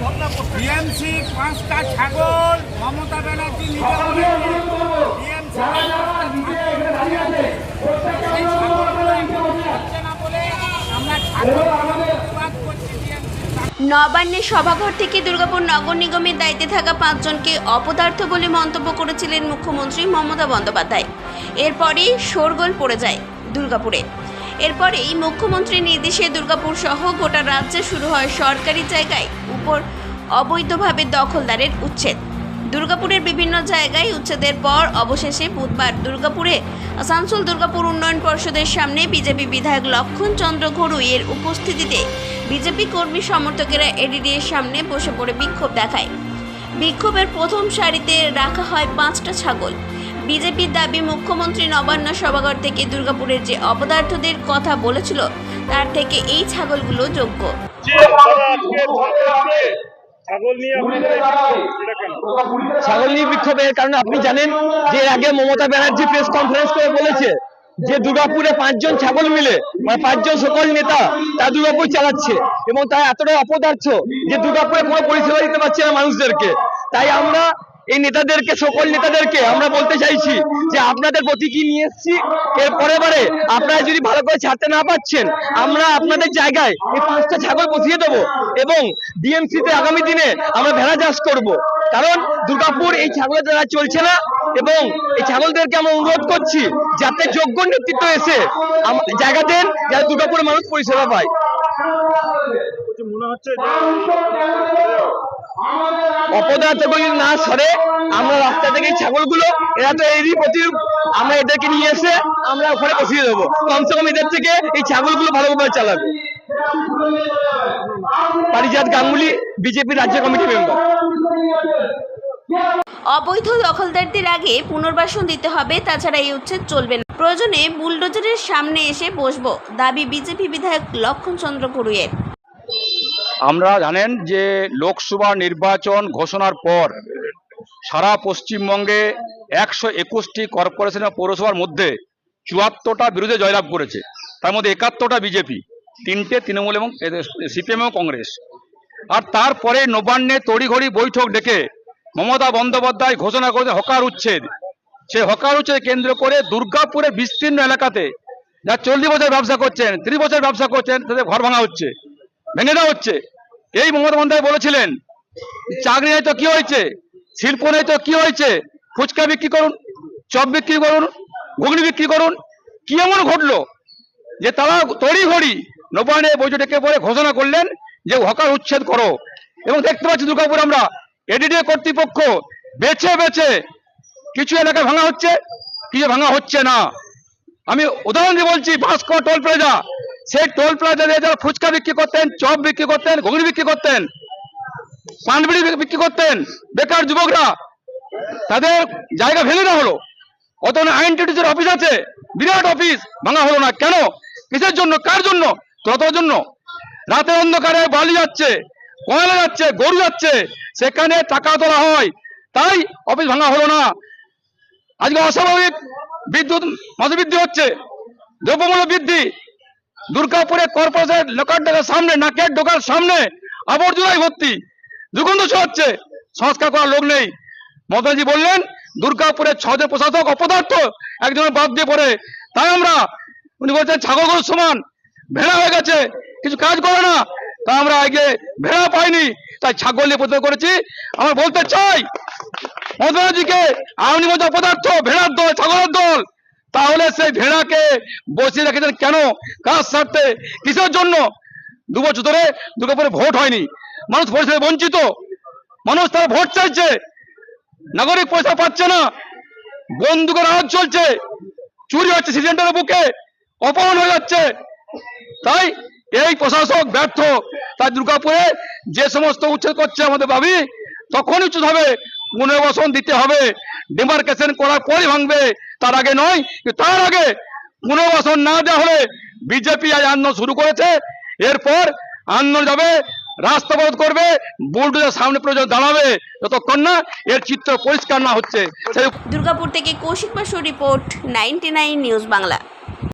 TMC 5টা ছাগল মমতা ব্যানার্জি নিজে নবান্নের সভাঘর থেকে দুর্গাপুর নগর নিগমের দায়িত্বে থাকা 5 জনকে অপদার্থ বলে মন্তব্য করেছিলেন মুখ্যমন্ত্রী মমতা বন্দ্যোপাধ্যায়। এরপরই শোরগোল পড়ে যায় দুর্গাপুরে। এরপরেই মুখ্যমন্ত্রীর নির্দেশে দুর্গাপুর সহ গোটা রাজ্যে শুরু হয় সরকারি জায়গায় উপর অবৈধভাবে দখলদারের উচ্ছেদ। দুর্গাপুরের বিভিন্ন জায়গায় উচ্ছেদের পর অবশেষে বুধবার দুর্গাপুরে আসানসোল দুর্গাপুর উন্নয়ন পর্ষদের সামনে বিজেপি বিধায়ক লক্ষণ চন্দ্র ঘড়ুইয়ের উপস্থিতিতে বিজেপি কর্মী সমর্থকেরা এডিডিএর সামনে বসে পড়ে বিক্ষোভ দেখায়। বিক্ষোভের প্রথম সারিতে রাখা হয় 5টা ছাগল। বিজেপির দাবি, মুখ্যমন্ত্রী নবান্ন সভাঘর থেকে দুর্গাপুরের যে অপদার্থদের কথা বলেছিল তার থেকে এই ছাগলগুলো যোগ্য। ছাগল নিয়ে বিক্ষোভের কারণে আপনি জানেন যে এর আগে মমতা ব্যানার্জি প্রেস কনফারেন্স করে বলেছে যে দুর্গাপুরে 5 জন ছাগল মিলে মানে 5 জন সকল নেতা তা দুর্গাপুর চালাচ্ছে এবং তারা এতটা অপদার্থ যে দুর্গাপুরে কোনো পরিষেবা দিতে পারছে না মানুষদেরকে। তাই আমরা এই নেতাদেরকে, সকল নেতাদেরকে আমরা বলতে চাইছি যে আপনাদের প্রতি কি নিয়ে এসেছি, এর পরেবারে আপনারা যদি ভালো করে ছাড়তে না পারছেন আমরা আপনাদের জায়গায় এই 5টা ছাগল বসিয়ে দেবো এবং ডিএমসিতে আগামী দিনে আমরা ভেড়া চাষ করব। কারণ দুর্গাপুর এই ছাগলের দ্বারা চলছে না এবং এই ছাগলদেরকে আমরা অনুরোধ করছি যাতে যোগ্য নেতৃত্ব এসে জায়গা দেন যাতে দুর্গাপুরের মানুষ পরিষেবা পায়। মনে হচ্ছে অপদার্থগুলি না সরে আমরা রাস্তা থেকে ছাগলগুলো, এরা তো এরই প্রতি আমরা এদেরকে নিয়ে এসে আমরা ওখানে বসিয়ে দেবো। কমসে কম এদের থেকে এই ছাগলগুলো ভালোভাবে চালাবে। পারিজাত গাঙ্গুলি, বিজেপি রাজ্য কমিটি মেম্বার। অবৈধ দখলদারদের আগে পুনর্বাসন দিতে হবে, তাছাড়া এই উচ্ছেদ চলবে না। প্রয়োজনে বুলডোজারের সামনে এসে বসবো, দাবি বিজেপি বিধায়ক লক্ষণ চন্দ্র ঘড়ুইয়ের। আমরা জানেন যে লোকসভা নির্বাচন ঘোষণার পর সারা পশ্চিমবঙ্গে 121টি কর্পোরেশন পৌরসভার মধ্যে 74টা বিরুদ্ধে জয়লাভ করেছে। তার মধ্যে 71টা বিজেপি, 3টে তৃণমূল এবং সিপিএম এবং কংগ্রেস। আর তারপরে নবান্নে তড়িঘড়ি বৈঠক ডেকে মমতা বন্দ্যোপাধ্যায় ঘোষণা করেছে হকার উচ্ছেদ। সেই হকার উচ্ছেদ কেন্দ্র করে দুর্গাপুরে বিস্তীর্ণ এলাকাতে যা 40 বছর ব্যবসা করছেন, 30 বছর ব্যবসা করছেন, তাদের ঘর ভাঙা হচ্ছে, ভেঙে দেওয়া হচ্ছে। এই মমতা বন্দ্যোপাধ্যায় বলেছিলেন চাকরি নেই তো কি হয়েছে, শিল্প নেই তো কি হয়েছে, ফুচকা বিক্রি করুন, চপ বিক্রি করুন, ঘুগনি বিক্রি করুন। কি এমন ঘটলো যে তারা তড়িঘড়ি নবান্নে বৈঠক ডেকে পরে ঘোষণা করলেন যে হকার উচ্ছেদ করো। এবং দেখতে পাচ্ছি দুর্গাপুর আমরা এডিডিএ কর্তৃপক্ষ বেছে বেছে কিছু এলাকায় ভাঙা হচ্ছে, কিছু ভাঙা হচ্ছে না। আমি উদাহরণ দিয়ে বলছি, ভাস্কর টোল প্লাজা, সেই টোল প্লাজা দিয়ে যারা ফুচকা বিক্রি করতেন, চপ বিক্রি করতেন, ঘুগনি বিক্রি করতেন, পানবিড়ি বিক্রি করতেন, বেকার যুবকরা, তাদের জায়গা ভেঙে দেওয়া হলো। অত আইনটিটির অফিস আছে, বিরাট অফিস, ভাঙা হলো না কেন? কিসের জন্য, কার জন্য? ততর জন্য। রাতের অন্ধকারে বালি যাচ্ছে, কয়লা যাচ্ছে, গরু যাচ্ছে, সেখানে টাকা তোলা হয়, তাই অফিস ভাঙা হলো না। আজকে অস্বাভাবিক বিদ্যুৎ মাসবৃদ্ধি হচ্ছে, দ্রব্যমূল্য বৃদ্ধি। দুর্গাপুরে কর্পোরেশন লোকাল ডোকার সামনে, নাকের ডোকার সামনে আবর্জনায় ভর্তি, দুর্গন্ধ ছড়াচ্ছে, সংস্কার করার লোক নেই। মমতাজি বললেন দুর্গাপুরের 6 জন প্রশাসক অপদার্থ, একজনের বাদ দিয়ে পড়ে। তাই আমরা, উনি বলছেন ছাগলগুলোর সমান ভেড়া হয়ে গেছে, কিছু কাজ করে না। তা আমরা আগে ভেড়া পাইনি, তাই ছাগল নিয়ে প্রতিবাদ করেছি। আমরা বলতে চাই মমতাজিকে, আপনি বলছেন অপদার্থ, ভেড়ার দল, ছাগলের দল, তাহলে সেই ভেড়াকে বসিয়ে রেখেছেন কেন? কাজ সারতে, কিসের জন্য? 2 বছর ধরে দুর্গাপুরে ভোট হয়নি, মানুষ পরিষেবা বঞ্চিত, মানুষ তারা ভোট চাইছে, নাগরিক পয়সা পাচ্ছে না, বন্দুকের আওয়াজ চলছে, চুরি হচ্ছে সিটি সেন্টারের বুকে, অপহরণ হয়ে যাচ্ছে। তাই এই প্রশাসক ব্যর্থ। তাই দুর্গাপুরে যে সমস্ত উচ্ছেদ করছে আমাদের দাবি তখনই উচ্ছেদ হবে, পুনর্বাসন দিতে হবে, ডিমার্কেশন করার পরই ভাঙবে, তার আগে নয়। তার আগে পুনর্বাসন না দেওয়া হলে বিজেপি আজ আন্দোলন শুরু করেছে, এরপর আন্দোলন যাবে, রাস্তা অবরোধ করবে, বুলডোজার সামনে প্রয়োজন দাঁড়াবে, যতক্ষণ না এর চিত্র পরিষ্কার না হচ্ছে। দুর্গাপুর থেকে কৌশিক বাসুর রিপোর্ট, 99 নিউজ বাংলা।